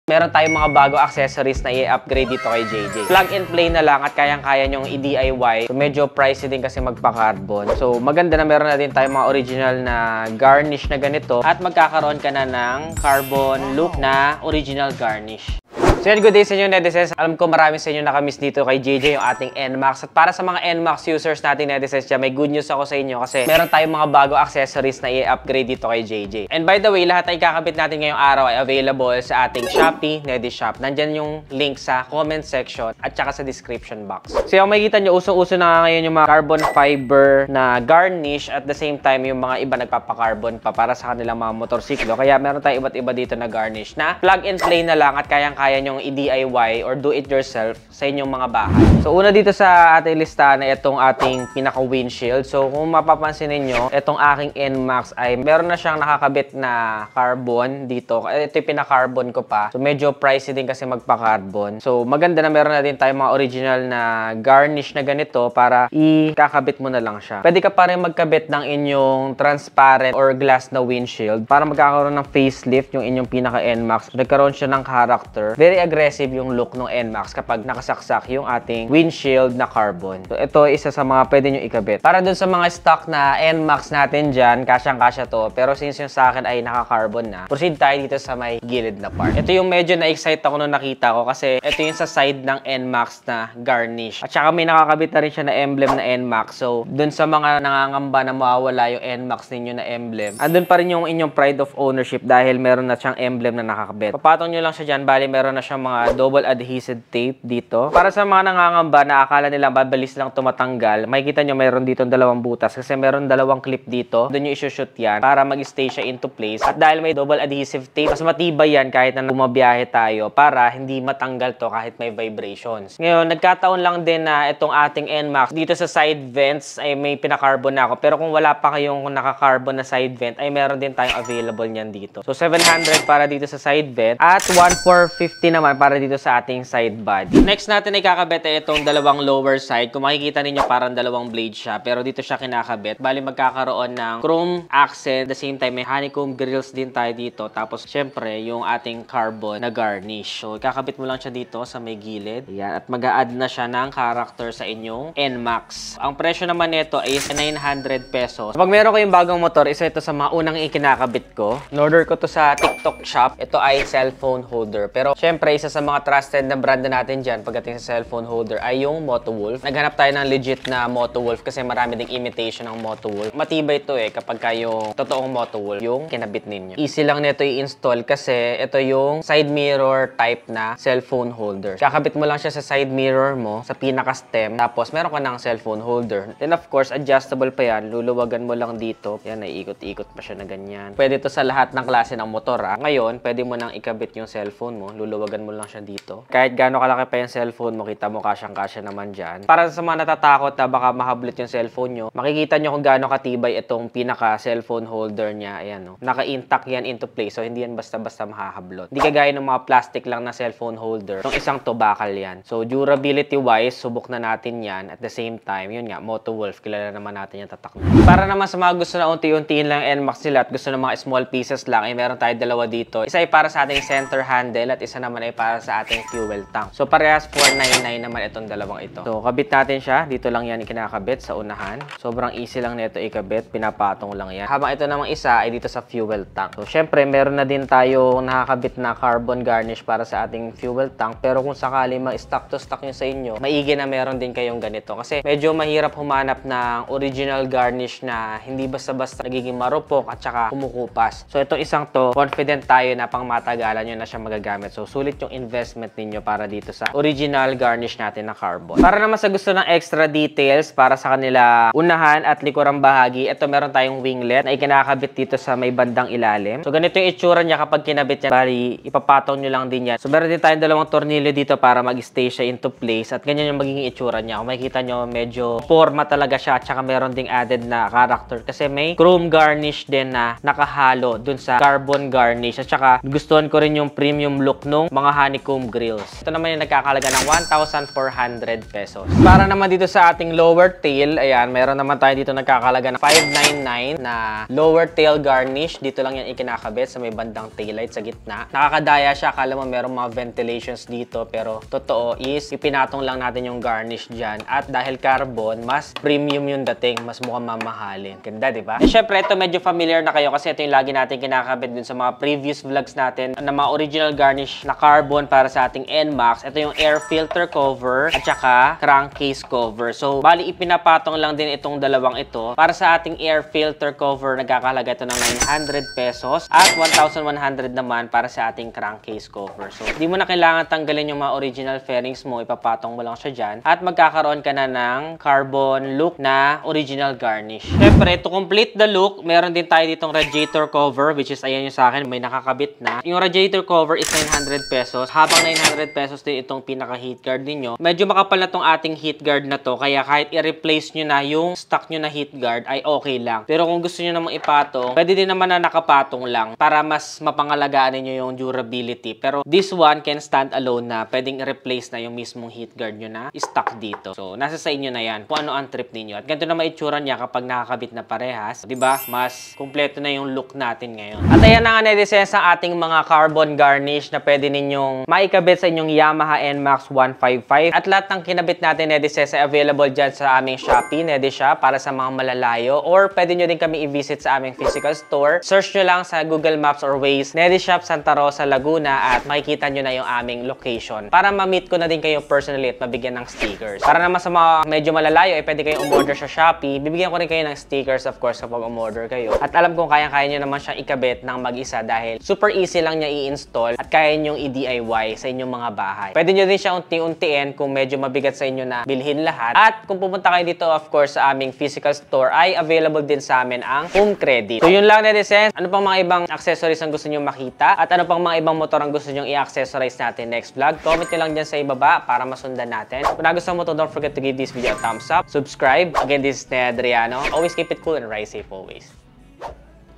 Meron tayong mga bago accessories na i-upgrade dito kay JJ. Plug and play na lang at kayang-kaya nyong i-DIY. So, medyo pricey din kasi magpa-carbon. So, maganda na meron na din tayong mga original na garnish na ganito at magkakaroon ka na ng carbon look na original garnish. So yan, good day sa inyo netizens. Alam ko marami sa inyo nakamiss dito kay JJ yung ating NMAX. At para sa mga NMAX users natin netizens dyan, may good news ako sa inyo kasi meron tayong mga bago accessories na i-upgrade dito kay JJ. And by the way, lahat ay kakabit natin ngayong araw ay available sa ating Shopee Nedishop. Nandyan yung link sa comment section at saka sa description box. So yung makikita nyo, usong-uso na ngayon yung mga carbon fiber na garnish at the same time yung mga iba nagpapa-carbon pa para sa kanilang mga motorsiklo. Kaya meron tayong iba't iba dito na garnish na plug and play na lang at kayang-kaya yung i-DIY or do it yourself sa inyong mga bahay. So una dito sa ating listahan na itong ating pinaka windshield. So kung mapapansin niyo, itong aking NMAX ay meron na siyang nakakabit na carbon dito. Ito yung pinaka-carbon ko pa. So medyo pricey din kasi magpa-carbon. So maganda na meron na din tayong mga original na garnish na ganito para ikakabit mo na lang siya. Pwede ka pa rin magkabit ng inyong transparent or glass na windshield para magkakaroon ng facelift yung inyong pinaka NMAX. Nagkaroon siya ng character. Very aggressive yung look ng NMAX kapag nakasaksak yung ating windshield na carbon. So, ito isa sa mga pwede nyo ikabit. Para dun sa mga stock na NMAX natin dyan, kasyang-kasya to. Pero since yung sa akin ay naka-carbon na, proceed tayo dito sa may gilid na part. Ito yung medyo na-excite ako nung nakita ko kasi ito yung sa side ng NMAX na garnish. At saka may nakakabit na rin siya na emblem na NMAX. So, dun sa mga nangangamba na mawawala yung NMAX ninyo na emblem, andun pa rin yung inyong pride of ownership dahil meron na siyang emblem na nakakabit. Papatong nyo lang siya dyan, bali meron na siyang mga double adhesive tape dito. Para sa mga nangangamba na akala nila mabilis lang tumatanggal, makikita nyo mayroon dito dalawang butas kasi meron dalawang clip dito. Doon nyo isushoot yan para mag-stay siya into place. At dahil may double adhesive tape, mas matibay yan kahit na bumabiyahe tayo para hindi matanggal to kahit may vibrations. Ngayon, nagkataon lang din na itong ating NMAX dito sa side vents ay may pinakarbon na ako. Pero kung wala pa kayong naka-carbon na side vent, ay meron din tayong available niyan dito. So, 700 para dito sa side vent at 1,450 naman para dito sa ating side body. Next natin ay kakabit ay itong dalawang lower side. Kung makikita ninyo parang dalawang blade siya pero dito siya kinakabit. Bali magkakaroon ng chrome accent. At the same time may honeycomb grills din tayo dito. Tapos syempre yung ating carbon na garnish. So kakabit mo lang siya dito sa may gilid. Ayan. At mag-a-add na siya ng character sa inyong NMAX. Ang presyo naman nito is 900 pesos. Kapag meron kayong bagong motor, isa ito sa mga unang ikinakabit ko. In-order ko to sa TikTok shop. Ito ay cellphone holder. Pero syempre isa sa mga trusted na brand na natin dyan pagdating sa cellphone holder ay yung Motowolf. Naghanap tayo ng legit na Motowolf kasi marami ding imitation ng Motowolf. Matibay ito kapag yung totoong Motowolf yung kinabit ninyo. Easy lang nito i-install kasi ito yung side mirror type na cellphone holder. Kakabit mo lang siya sa side mirror mo, sa pinaka-stem, tapos meron ka ng cellphone holder. Then of course, adjustable pa yan. Luluwagan mo lang dito. Yan, naiikot-ikot pa siya na ganyan. Pwede to sa lahat ng klase ng motor. Ngayon, pwede mo nang ikabit yung cellphone mo. Luluwagan mo lang siya dito. Kahit gaano kalaki pa yung cellphone mo, kita mo kasyang-kasya naman dyan. Para sa mga natatakot na baka mahablit yung cellphone nyo, makikita nyo kung gaano katibay itong pinaka-cellphone holder niya. Ayan, no? Naka-intact yan into place. So, hindi yan basta-basta mahahablot. Hindi kagaya ng mga plastic lang na cellphone holder. Itong isang to, bakal yan. So, durability-wise, subok na natin yan. At the same time, yun nga, Motowolf, kilala naman natin yung tatak na. Para naman sa mga gusto na unti-untiin lang NMAX nila at gusto na mga small pieces lang, ay meron tayo dalawa dito. Isa ay para sa ating center handle at isa naman ay para sa ating fuel tank. So, parehas 499 naman itong dalawang ito. So, kabit natin siya. Dito lang yan kinakabit sa unahan. Sobrang easy lang nito ikabit. Pinapatong lang yan. Habang ito namang isa ay dito sa fuel tank. So, syempre, meron na din tayo nakakabit na carbon garnish para sa ating fuel tank. Pero kung sakali ma-stock to stock nyo sa inyo, maigi na meron din kayong ganito. Kasi medyo mahirap humanap ng original garnish na hindi basta-basta nagiging marupok at saka kumukupas. So, itong isang to, confident tayo na pang matagalan nyo na siya magagamit. So, sulit yung investment ninyo para dito sa original garnish natin na carbon. Para naman sa gusto ng extra details para sa kanila unahan at likurang bahagi, ito meron tayong winglet na ikinakabit dito sa may bandang ilalim. So, ganito yung itsura niya kapag kinabit niya. Bali, ipapatong nyo lang din yan. So, meron din tayong dalawang tornilyo dito para mag-stay siya into place at ganyan yung magiging itsura niya. Kung makikita nyo, medyo forma talaga siya at saka meron ding added na character kasi may chrome garnish din na nakahalo dun sa carbon garnish at saka gustuhan ko rin yung premium look nung mga honeycomb grills. Ito naman yung nagkakalaga ng 1,400 pesos. Para naman dito sa ating lower tail, ayan, meron naman tayo dito nagkakalaga ng 599 na lower tail garnish. Dito lang yan ikinakabit sa may bandang taillight sa gitna. Nakakadaya siya, akala mo merong mga ventilations dito, pero totoo is ipinatong lang natin yung garnish dyan. At dahil carbon, mas premium yung dating, mas mukhang mamahalin. Ganda, di ba? Syempre, ito medyo familiar na kayo kasi ito yung lagi natin kinakabit dun sa mga previous vlogs natin na mga original garnish na carbon para sa ating NMAX. Ito yung air filter cover at saka crankcase cover. So, bali ipinapatong lang din itong dalawang ito. Para sa ating air filter cover, nagkakalaga ito ng 900 pesos at 1,100 naman para sa ating crankcase cover. So, hindi mo na kailangan tanggalin yung mga original fairings mo, ipapatong mo lang siya dyan at magkakaroon ka na ng carbon look na original garnish. Syempre, to complete the look, meron din tayo ditong radiator cover, which is ayan yung sa akin, may nakakabit na. Yung radiator cover is 900 pesos. Habang 900 pesos din itong pinaka heat guard ninyo. Medyo makapal na tong ating heat guard na to, kaya kahit i-replace nyo na yung stock nyo na heat guard ay okay lang. Pero kung gusto nyo namang ipatong, pwede din naman na nakapatong lang para mas mapangalagaan ninyo yung durability. Pero this one can stand alone na. Pwedeng i-replace na yung mismong heat guard nyo na stock dito. So, nasa sa inyo na yan kung ano ang trip ninyo. At ganito na maitsura niya kapag nakakabit na parehas. Diba? Mas kumpleto na yung look natin ngayon. At ayan na nga netizens ang ating mga carbon garnish na pwede ninyong maikabit sa inyong Yamaha NMAX 155. At lahat ng kinabit natin netizens ay available dyan sa aming Shopee, Nedishop, para sa mga malalayo. Or pwede nyo din kami i-visit sa aming physical store. Search nyo lang sa Google Maps or Waze, Nedishop Santa Rosa, Laguna, at makikita nyo na yung aming location. Para ma-meet ko na din kayo personally at mabigyan ng stickers. Para naman sa mga medyo malalayo, pwede kayong umorder sa Shopee. Bibigyan ko rin kayo ng stickers, of course, kapag umorder kayo. At alam kong kaya-kaya nyo naman siyang ikabit ng mag-isa dahil super easy lang niya i-install at kaya nyong i-DIY sa inyong mga bahay. Pwede nyo din siya unti-untiin kung medyo mabigat sa inyo na bilhin lahat. At kung pupunta kayo dito, of course, sa aming physical store, ay available din sa amin ang home credit. So yun lang netizens. Ano pang mga ibang accessories ang gusto nyo makita? At ano pang mga ibang motor ang gusto nyo i-accessorize natin next vlog? Comment nyo lang dyan sa ibaba para masundan natin. Kung nagustuhan mo to, don't forget to give this video a thumbs up. Subscribe. Again, this is Adriano. Always keep it cool and ride safe always.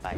Bye.